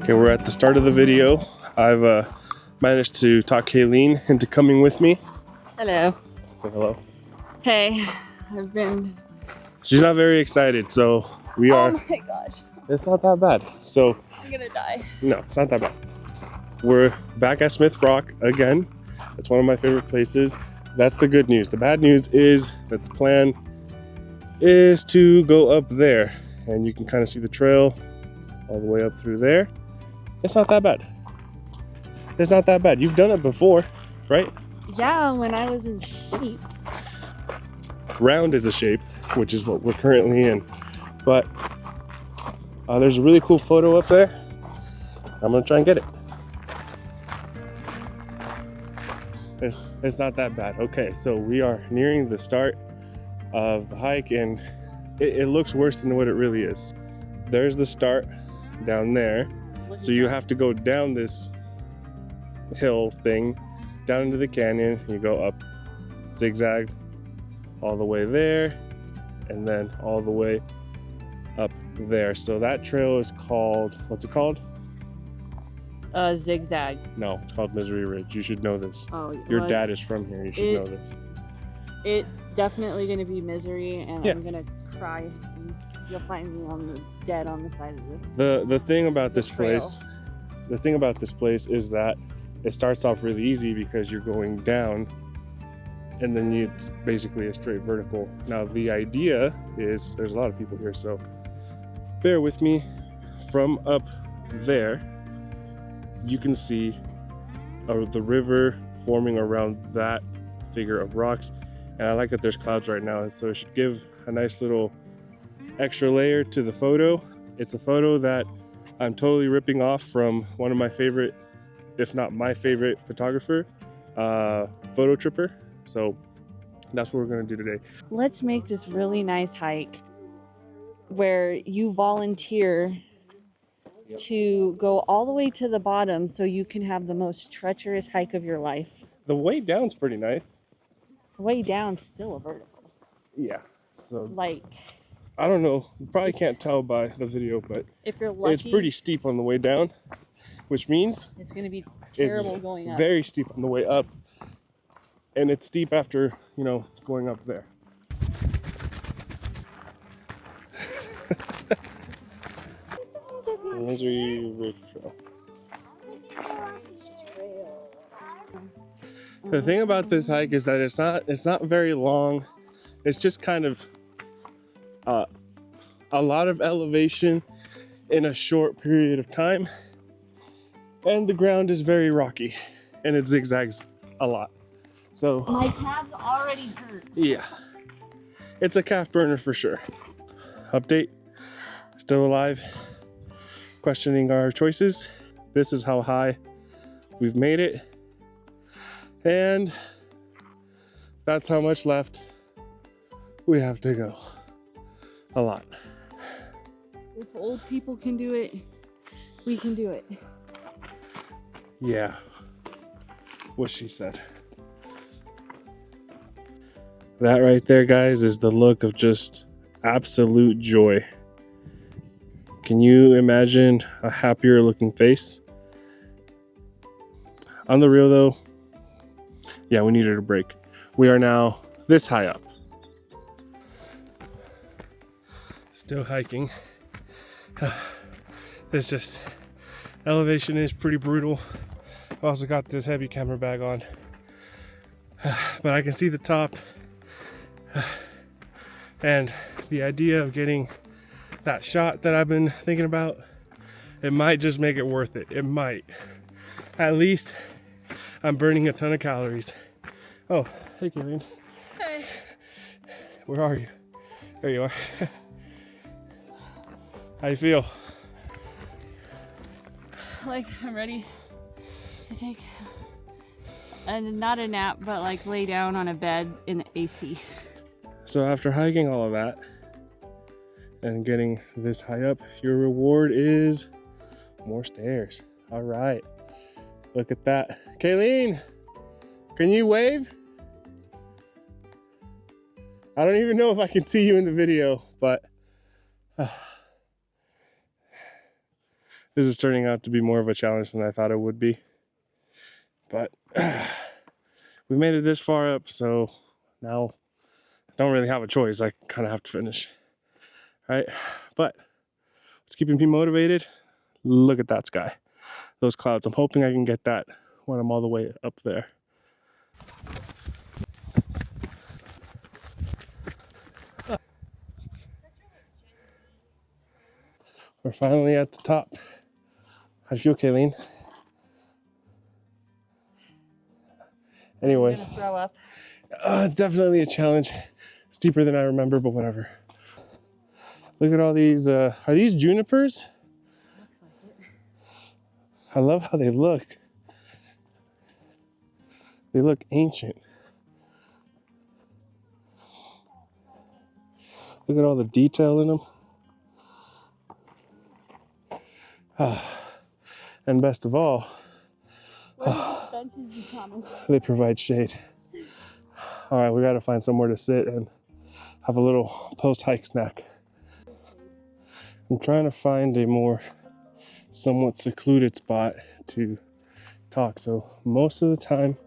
Okay, we're at the start of the video. I've managed to talk Kayleen into coming with me. Hello. Say hello. Hey, She's not very excited, so we are. Oh my gosh. It's not that bad. So. I'm gonna die. No, it's not that bad. We're back at Smith Rock again. It's one of my favorite places. That's the good news. The bad news is that the plan is to go up there, and you can kind of see the trail all the way up through there. It's not that bad. It's not that bad. You've done it before, right? Yeah, when I was in shape. Round is a shape, which is what we're currently in. But there's a really cool photo up there. I'm gonna try and get it. It's not that bad. Okay, so we are nearing the start of the hike, and it looks worse than what it really is. There's the start down there. So you have to go down this hill thing, down into the canyon. You go up, zigzag all the way there, and then all the way up there. So that trail is called, what's it called? Zigzag. No, it's called Misery Ridge. You should know this. Oh, your dad is from here. You should know this. It's definitely gonna be misery, and yeah. I'm gonna cry. And you'll find me dead on the side of the thing about this place. The thing about this place is that it starts off really easy because you're going down, and then it's basically a straight vertical. Now the idea is, there's a lot of people here, so bear with me. From up there, you can see the river forming around that figure of rocks, and I like that there's clouds right now, so it should give a nice little extra layer to the photo. It's a photo that I'm totally ripping off from one of my favorite, if not my favorite photographer, Photo Tripper. So that's what we're gonna do today. Let's make this really nice hike where you volunteer to go all the way to the bottom so you can have the most treacherous hike of your life. The way down's pretty nice. The way down's still a vertical. Yeah, so like, I don't know, you probably can't tell by the video, but if you're lucky, it's pretty steep on the way down, which means it's going to be terrible going up. Very steep on the way up, and it's steep after, you know, going up there. Misery Ridge Trail. The thing about this hike is that it's not very long. It's just kind of a lot of elevation in a short period of time, and the ground is very rocky, and it zigzags a lot. So my calves already hurt. Yeah, it's a calf burner for sure. Update: still alive, questioning our choices. This is how high we've made it, and that's how much left we have to go. A lot. If old people can do it, we can do it. Yeah, what she said. That right there, guys, is the look of just absolute joy. Can you imagine a happier looking face? On the real though, yeah, we needed a break. We are now this high up. Still hiking. It's just, elevation is pretty brutal. I've also got this heavy camera bag on, but I can see the top, and the idea of getting that shot that I've been thinking about, it might just make it worth it. It might. At least I'm burning a ton of calories. Oh, hey Kayleen. Hey. Where are you? There you are. How you feel? Like I'm ready to take not a nap, but like lay down on a bed in the AC. So after hiking all of that and getting this high up, your reward is more stairs. All right, look at that. Kayleen, can you wave? I don't even know if I can see you in the video, but This is turning out to be more of a challenge than I thought it would be. But we made it this far up, so now I don't really have a choice. I kind of have to finish. Right? But what's keeping me motivated? Look at that sky. Those clouds. I'm hoping I can get that when I'm all the way up there. We're finally at the top. How do you feel, Kayleen? Anyways. I'm gonna throw up. Definitely a challenge. Steeper than I remember, but whatever. Look at all these. Are these junipers? Looks like it. I love how they look. They look ancient. Look at all the detail in them. And best of all, they provide shade. All right, we got to find somewhere to sit and have a little post-hike snack. I'm trying to find a more somewhat secluded spot to talk. So most of the time,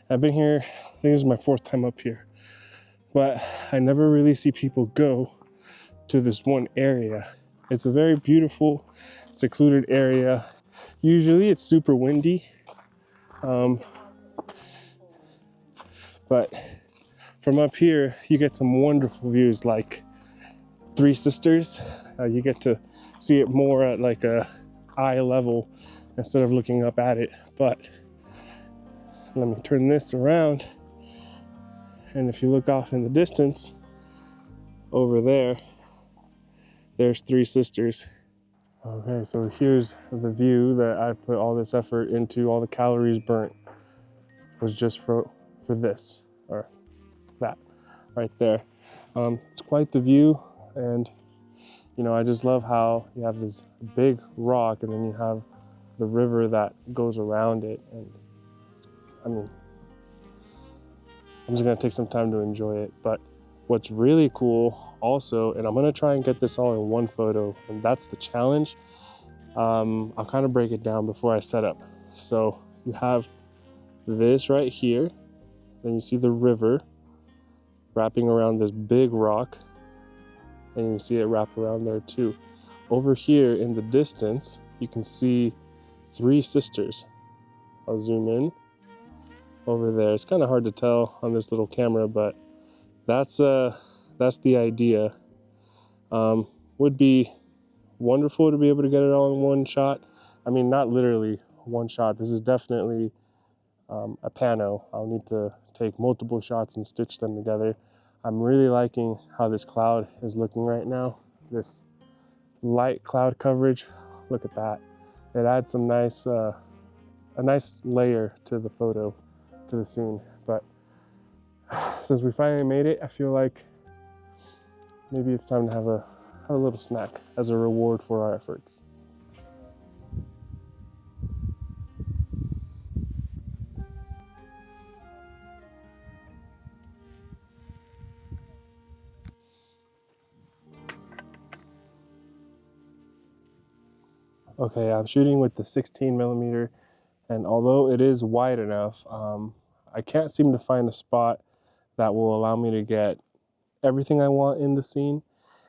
I've been here, I think this is my 4th time up here, but I never really see people go to this one area. It's a very beautiful, secluded area. Usually it's super windy, but from up here, you get some wonderful views like Three Sisters. You get to see it more at like a eye level instead of looking up at it. But let me turn this around. And if you look off in the distance, over there, there's Three Sisters. Okay, so here's the view that I put all this effort into. All the calories burnt was just for this, or that right there. It's quite the view, and you know, I just love how you have this big rock and then you have the river that goes around it. And I mean, I'm just gonna take some time to enjoy it. But what's really cool also, and I'm gonna try and get this all in one photo, and that's the challenge. I'll kind of break it down before I set up. So you have this right here, then you see the river wrapping around this big rock, and you see it wrap around there too. Over here in the distance, you can see Three Sisters. I'll zoom in over there. It's kind of hard to tell on this little camera, but that's the idea. Would be wonderful to be able to get it all in one shot. I mean, not literally one shot. This is definitely a pano. I'll need to take multiple shots and stitch them together. I'm really liking how this cloud is looking right now. This light cloud coverage, look at that. It adds some nice, a nice layer to the photo, to the scene. But since we finally made it, I feel like maybe it's time to have a little snack as a reward for our efforts. Okay, I'm shooting with the 16mm, and although it is wide enough, I can't seem to find a spot that will allow me to get everything I want in the scene.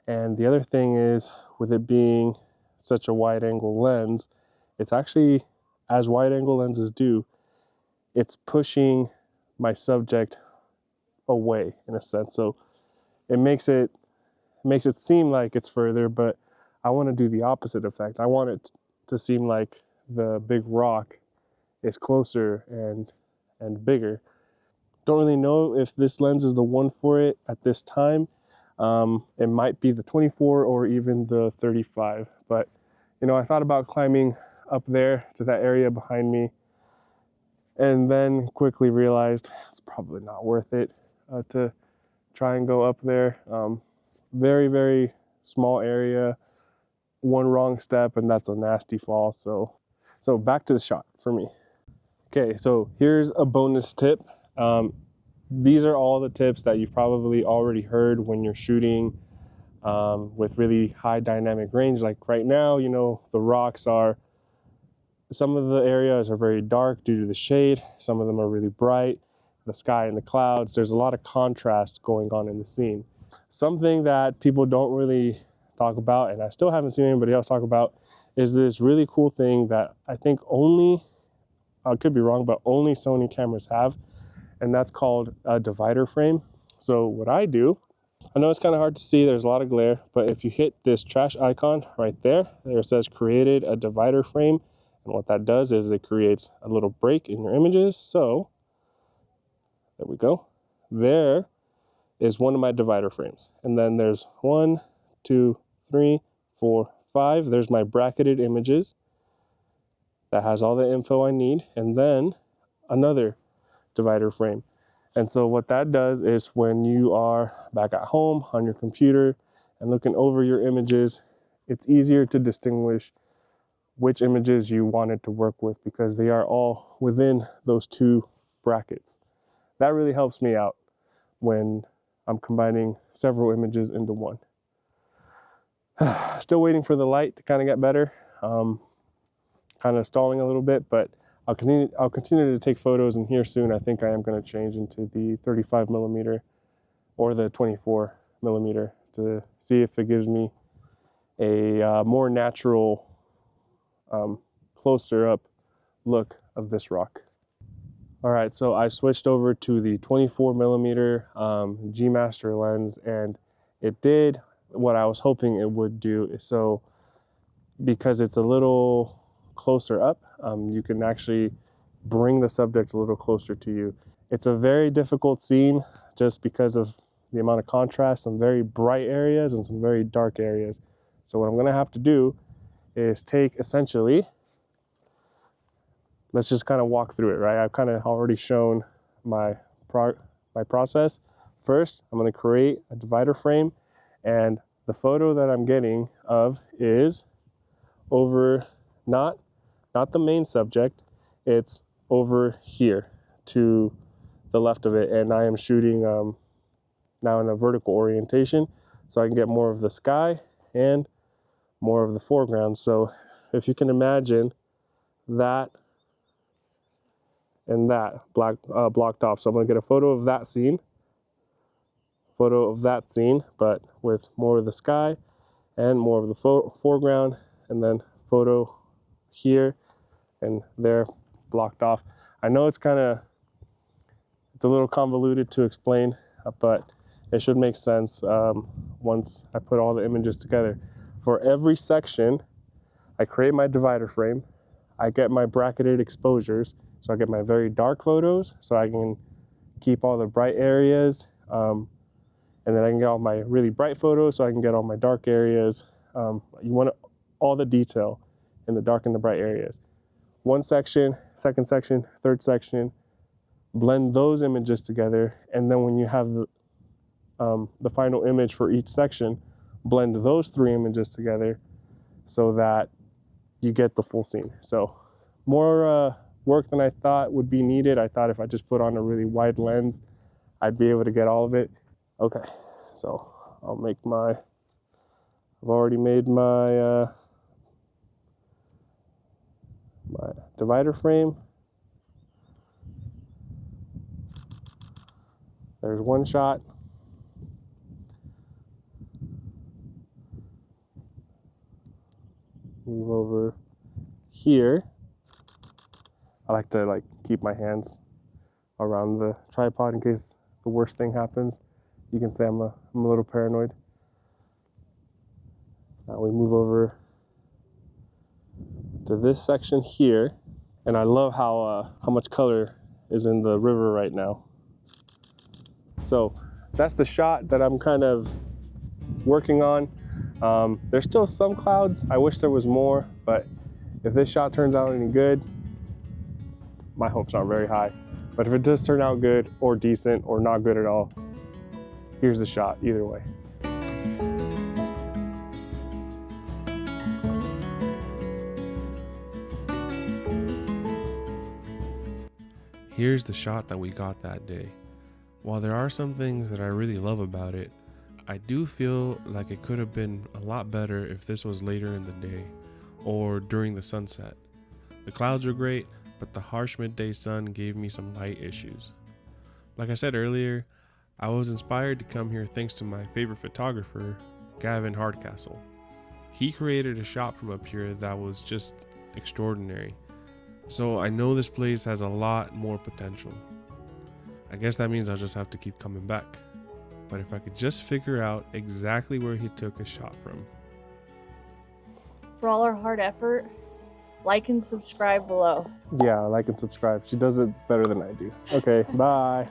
And the other thing is, with it being such a wide angle lens, it's actually, as wide angle lenses do, it's pushing my subject away in a sense. So it makes it seem like it's further, but I want to do the opposite effect. I want it to seem like the big rock is closer and bigger. Don't really know if this lens is the one for it at this time. It might be the 24 or even the 35, but you know, I thought about climbing up there to that area behind me, and then quickly realized it's probably not worth it to try and go up there. Very, very small area. One wrong step and that's a nasty fall. So back to the shot for me. Okay, so here's a bonus tip. These are all the tips that you've probably already heard when you're shooting with really high dynamic range. Like right now, you know, the rocks are, some of the areas are very dark due to the shade. Some of them are really bright, the sky and the clouds. There's a lot of contrast going on in the scene. Something that people don't really talk about, and I still haven't seen anybody else talk about, is this really cool thing that I think only, I could be wrong, but only Sony cameras have, and that's called a divider frame. So what I do, I know it's kind of hard to see, there's a lot of glare, but if you hit this trash icon right there, it says created a divider frame. And what that does is it creates a little break in your images. So there we go. There is one of my divider frames. And then there's 1, 2, 3, 4, 5. There's my bracketed images. That has all the info I need. And then another divider frame. And so what that does is when you are back at home on your computer and looking over your images, it's easier to distinguish which images you wanted to work with because they are all within those two brackets. That really helps me out when I'm combining several images into one. Still waiting for the light to kind of get better. Kind of stalling a little bit, but I'll continue to take photos, and here soon I think I am going to change into the 35mm or the 24mm to see if it gives me a more natural, closer up look of this rock. All right, so I switched over to the 24mm G Master lens, and it did what I was hoping it would do. So because it's a little closer up, you can actually bring the subject a little closer to you. It's a very difficult scene just because of the amount of contrast, some very bright areas and some very dark areas. So what I'm gonna have to do is take essentially, let's just kind of walk through it, right? I've kind of already shown my process. First, I'm gonna create a divider frame, and the photo that I'm getting of is over, not the main subject, it's over here to the left of it, and I am shooting now in a vertical orientation so I can get more of the sky and more of the foreground. So if you can imagine that and that blocked off. So I'm gonna get a photo of that scene, but with more of the sky and more of the foreground, and then photo here and there blocked off. I know it's a little convoluted to explain, but it should make sense once I put all the images together. For every section, I create my divider frame, I get my bracketed exposures, so I get my very dark photos, so I can keep all the bright areas, and then I can get all my really bright photos, so I can get all my dark areas. You want all the detail in the dark and the bright areas. One section, second section, third section, blend those images together, and then when you have the final image for each section, blend those three images together so that you get the full scene. So more work than I thought would be needed. I thought if I just put on a really wide lens, I'd be able to get all of it. Okay, so I'll make I've already made my my divider frame. There's one shot. Move over here. I like to keep my hands around the tripod in case the worst thing happens. You can say I'm a little paranoid. Now we move over to this section here, and I love how much color is in the river right now. So that's the shot that I'm kind of working on. There's still some clouds. I wish there was more, but if this shot turns out any good, my hopes aren't very high. But if it does turn out good or decent or not good at all, here's the shot either way. Here's the shot that we got that day. While there are some things that I really love about it, I do feel like it could have been a lot better if this was later in the day or during the sunset. The clouds are great, but the harsh midday sun gave me some light issues. Like I said earlier, I was inspired to come here thanks to my favorite photographer, Gavin Hardcastle. He created a shot from up here that was just extraordinary. So I know this place has a lot more potential. I guess that means I'll just have to keep coming back. But if I could just figure out exactly where he took a shot from. For all our hard effort, like and subscribe below. Yeah, like and subscribe. She does it better than I do. Okay, bye.